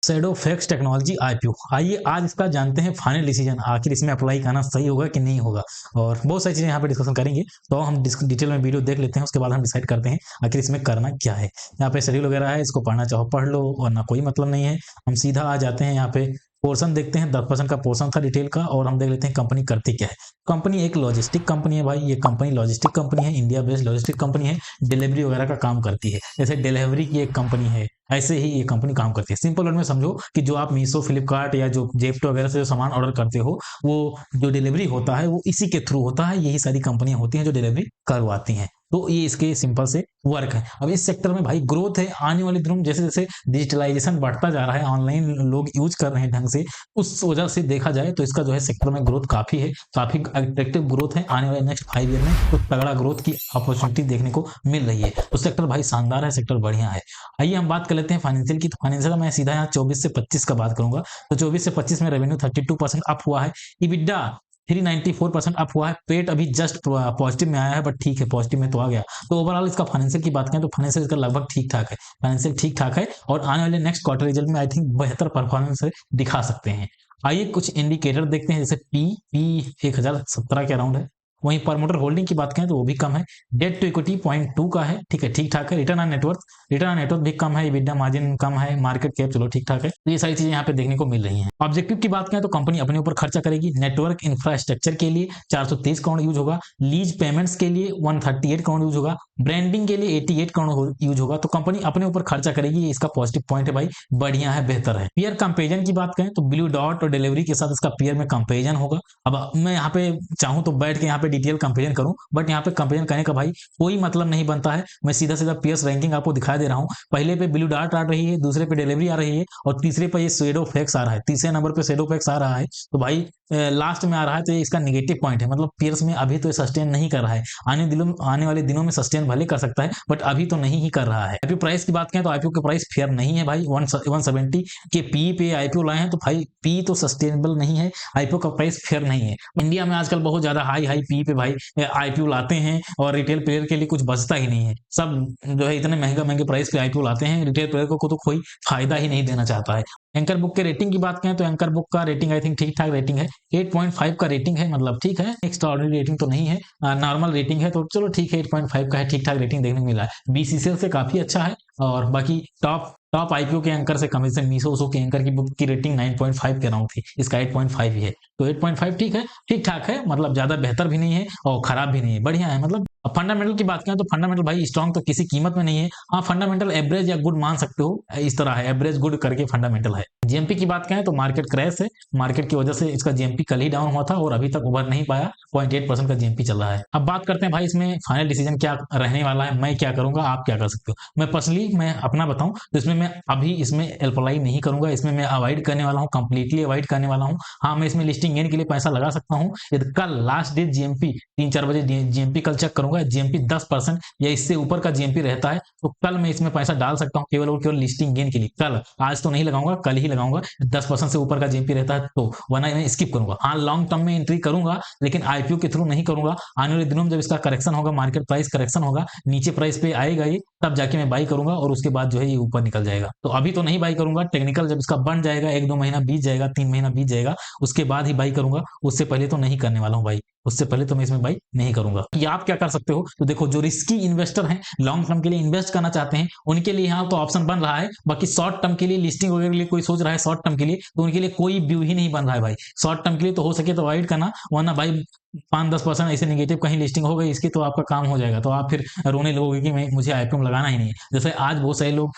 Shadowfax technology IPO. आइए आज इसका जानते हैं फाइनल डिसीजन, आखिर इसमें अप्लाई करना सही होगा कि नहीं होगा, और बहुत सारी चीजें यहाँ पे डिस्कशन करेंगे। तो हम डिटेल में वीडियो देख लेते हैं, उसके बाद हम डिसाइड करते हैं आखिर इसमें करना क्या है। यहाँ पे शेड्यूल वगैरह है, इसको पढ़ना चाहो पढ़ लो, वरना कोई मतलब नहीं है। हम सीधा आ जाते हैं यहाँ पे पोर्शन देखते हैं, 10% का पोर्शन था डिटेल का, और हम देख लेते हैं कंपनी करती क्या है। कंपनी एक लॉजिस्टिक कंपनी है भाई, ये कंपनी लॉजिस्टिक कंपनी है, इंडिया बेस्ड लॉजिस्टिक कंपनी है, डिलीवरी वगैरह का काम करती है। जैसे डिलीवरी की एक कंपनी है, ऐसे ही ये कंपनी काम करती है। सिंपल वर्ड में समझो कि जो आप मीशो, फ्लिपकार्ट या जो जेप्टो वगैरह से जो सामान ऑर्डर करते हो, वो जो डिलीवरी होता है वो इसी के थ्रू होता है। यही सारी कंपनियां होती हैं जो डिलीवरी करवाती हैं। तो ये इसके सिंपल से वर्क है। अब इस सेक्टर में भाई ग्रोथ है, आने वाले दिनों में जैसे जैसे डिजिटलाइजेशन बढ़ता जा रहा है, ऑनलाइन लोग यूज कर रहे हैं ढंग से, उस वजह से देखा जाए तो इसका जो है सेक्टर में ग्रोथ काफी है, काफी अट्रैक्टिव ग्रोथ है। आने वाले नेक्स्ट 5 ईयर में तो तगड़ा ग्रोथ की अपॉर्चुनिटी देखने को मिल रही है। तो सेक्टर भाई शानदार है, सेक्टर बढ़िया है। आइए हम बात कर लेते हैं फाइनेंशियल की। तो फाइनेंशियल में सीधा यहाँ 24 से 25 का बात करूंगा। तो 24 से 25 में रेवेन्यू 32% अप हुआ है, इबिडा 394% अप हुआ है, पेट अभी जस्ट पॉजिटिव में आया है, बट ठीक है, पॉजिटिव में तो आ गया। तो ओवरऑल इसका फाइनेंशियल की बात करें तो फाइनेंशियल इसका लगभग ठीक ठाक है, फाइनेंशियल ठीक ठाक है, और आने वाले नेक्स्ट क्वार्टर रिजल्ट में आई थिंक बेहतर परफॉर्मेंस दिखा सकते हैं। आइए कुछ इंडिकेटर देखते हैं, जैसे पी 1017 के अराउंड है। वहीं प्रमोटर होल्डिंग की बात करें तो वो भी कम है। डेट टू इक्विटी 0.2 का है, ठीक है, ठीक ठाक है। रिटर्न ऑन नेटवर्थ भी कम है, EBITDA मार्जिन कम है, मार्केट कैप चलो ठीक ठाक है। तो ये सारी चीजें यहाँ पे देखने को मिल रही हैं। ऑब्जेक्टिव की बात करें तो कंपनी अपने ऊपर खर्चा करेगी। नेटवर्क इंफ्रास्ट्रक्चर के लिए 423 करोड़ यूज होगा, लीज पेमेंट्स के लिए 138 करोड़ यूज होगा, ब्रांडिंग के लिए 88 करोड़ यूज होगा। तो कंपनी अपने ऊपर खर्चा करेगी, इसका पॉजिटिव पॉइंट है भाई, बढ़िया है, बेहतर है। पीयर कंपेरिजन की बात करें तो ब्लू डॉट और डिलीवरी के साथ इसका पीयर में कंपेरिजन होगा। अब मैं यहाँ पे चाहूं तो बैठ के यहाँ पे डिटेल कंपेरिजन करूं, बट यहाँ पे कंपेरिजन करने का भाई कोई मतलब नहीं बनता है। मैं सीधा सीधा पीयर्स रैंकिंग आपको दिखा दे रहा हूं। पहले पे ब्लू डार्ट आ रही है, दूसरे पे डिलीवरी आ रही है, और तीसरे पे ये शैडोफैक्स आ रहा है, तीसरे नंबर पे शैडोफैक्स आ रहा है। तो भाई लास्ट में आ रहा है, तो ये इसका नेगेटिव पॉइंट है। मतलब पीयर्स में अभी तो ये सस्टेन नहीं कर रहा है, आने वाले दिनों में सस्टेन भले कर सकता है, बट अभी तो नहीं ही कर रहा है। आईपीओ प्राइस की बात करें तो आईपीओ के प्राइस फेयर नहीं है भाई। 170 के पी पे आईपीओ लाए हैं, तो भाई पी तो सस्टेनेबल नहीं है, आईपीओ का प्राइस फेयर नहीं है। इंडिया में आजकल बहुत ज्यादा हाई हाई पी पे भाई आईपीओ लाते हैं, और रिटेल प्लेयर के लिए कुछ बचता ही नहीं है। सब जो है इतने महंगे महंगे प्राइस पे आईपीओ लाते हैं, रिटेल प्लेयर को तो कोई फायदा ही नहीं देना चाहता है। एंकर बुक के रेटिंग की बात करें तो एंकर बुक का रेटिंग आई थिंक ठीक ठाक रेटिंग है, 8.5 का रेटिंग है, मतलब ठीक है, एक्स्ट्राऑर्डिनरी रेटिंग तो नहीं है, नॉर्मल रेटिंग है, तो चलो ठीक है, 8.5 का है, ठीक ठाक रेटिंग देखने को मिला है। बीसीसीएल से काफी अच्छा है, और बाकी टॉप आईपीओ के एंकर से कम, जैसे मीशो के एंकर की बुक की रेटिंग 9.5 के अराउंड थी, इसका 8.5 ही है। तो 8.5 ठीक है, ठीक ठाक है, मतलब ज्यादा बेहतर भी नहीं है और खराब भी नहीं है, बढ़िया है। मतलब फंडामेंटल की बात करें तो फंडामेंटल भाई स्ट्रॉन्ग तो किसी कीमत में नहीं है। हाँ, फंडामेंटल एवरेज या गुड मान सकते हो, इस तरह है, एवरेज गुड करके फंडामेंटल है। जीएमपी की बात करें तो मार्केट क्रैश है, मार्केट की वजह से इसका जीएमपी कल ही डाउन हुआ था और अभी तक उभर नहीं पाया, 0.8% का जीएमपी चल रहा है। अब बात करते हैं भाई इसमें फाइनल डिसीजन क्या रहने वाला है, मैं क्या करूंगा, आप क्या कर सकते हो। मैं पर्सनली मैं अपना बताऊं तो इसमें मैं अभी इसमें अप्लाई नहीं करूंगा, इसमें मैं अवॉइड करने वाला हूं, कंप्लीटली अवॉइड करने वाला हूं। हाँ, मैं इसमें लिस्टिंग गेन के लिए पैसा लगा सकता हूं, यदि कल लास्ट डे जीएमपी 3-4 बजे जीएमपी कल चेक करूंगा, जीएमपी 10% या इससे ऊपर का जीएमपी रहता है तो कल मैं इसमें पैसा डाल सकता हूं, केवल और केवल लिस्टिंग गेन के लिए। कल, आज तो नहीं लगाऊंगा, कल ही लगाऊंगा। 10% से ऊपर का जीएमपी रहता है तो, वरना मैं स्किप करूंगा। हाँ, लॉन्ग टर्म में एंट्री करूंगा, लेकिन आईपीओ के थ्रू नहीं करूंगा। आने वाले दिनों में जब इसका करेक्शन होगा, मार्केट प्राइस करेक्शन होगा, नीचे प्राइस पे आएगा ये, तब जाके मैं बाई करूंगा, और उसके बाद जो है ये ऊपर निकल जाएगा। तो अभी तो नहीं बाई करूंगा, टेक्निकल जब इसका बन जाएगा, 1-2 महीना बीत जाएगा, 3 महीना बीत जाएगा, उसके बाद ही बाई करूंगा। उससे पहले तो नहीं करने वाला हूं बाई, उससे पहले तो मैं इसमें बाई नहीं करूंगा। कि आप क्या कर सकते हो, तो देखो, जो रिस्की इन्वेस्टर हैं, लॉन्ग टर्म के लिए इन्वेस्ट करना चाहते हैं, उनके लिए यहाँ तो ऑप्शन बन रहा है। बाकी शॉर्ट टर्म के लिए, लिस्टिंग वगैरह के लिए कोई सोच रहा है शॉर्ट टर्म के लिए, तो उनके लिए कोई व्यू ही नहीं बन रहा है भाई। शॉर्ट टर्म के लिए तो हो सके तो अवॉइड करना, वरना भाई 5-10% ऐसे नेगेटिव कहीं लिस्टिंग हो गई इसकी, तो आपका काम हो जाएगा, तो आप फिर रोने लगोगे कि मुझे आईपीओ में लगाना ही नहीं है। जैसे आज बहुत सारे लोग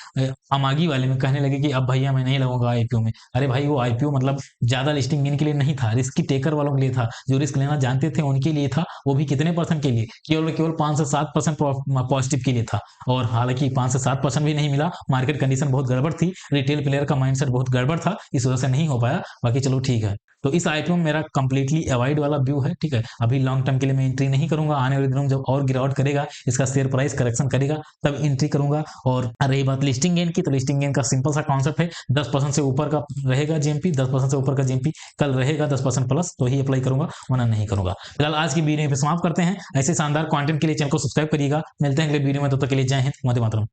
अमागी वाले में कहने लगे कि अब भैया मैं नहीं लगूंगा आईपीओ में। अरे भाई, वो आईपीओ मतलब ज्यादा लिस्टिंग गेन के लिए नहीं था, रिस्क टेकर वालों के लिए था, जो रिस्क लेना जानते थे उनके लिए था। वो भी कितने परसेंट के लिए, केवल 5 से 7% पॉजिटिव के लिए था, और हालांकि 5 से 7% भी नहीं मिला, मार्केट कंडीशन बहुत गड़बड़ थी, रिटेल प्लेयर का माइंडसेट बहुत गड़बड़ था, इस वजह से नहीं हो पाया। बाकी चलो ठीक है। तो इस आईपीओ में मेरा कंप्लीटली अवॉइड वाला व्यू है, ठीक है। अभी लॉन्ग टर्म के लिए मैं एंट्री नहीं करूंगा, आने वाले दिनों में जब और गिरावट करेगा, इसका शेयर प्राइस करेक्शन करेगा, तब एंट्री करूंगा। और रही बात लिस्टिंग गेन की, तो लिस्टिंग गेन का सिंपल सा कॉन्सेप्ट है, 10% से ऊपर का रहेगा जीएमपी, 10% से ऊपर का जीएमपी कल रहेगा 10% प्लस, तो ही अप्लाई करूंगा, वरना नहीं करूंगा। फिलहाल आज की वीडियो पे समाप्त करते हैं। ऐसे शानदार कंटेंट के लिए चैनल को सब्सक्राइब करिएगा। मिलते हैं अगले वीडियो में, तब तक के लिए जय हिंद, वंदे मातरम।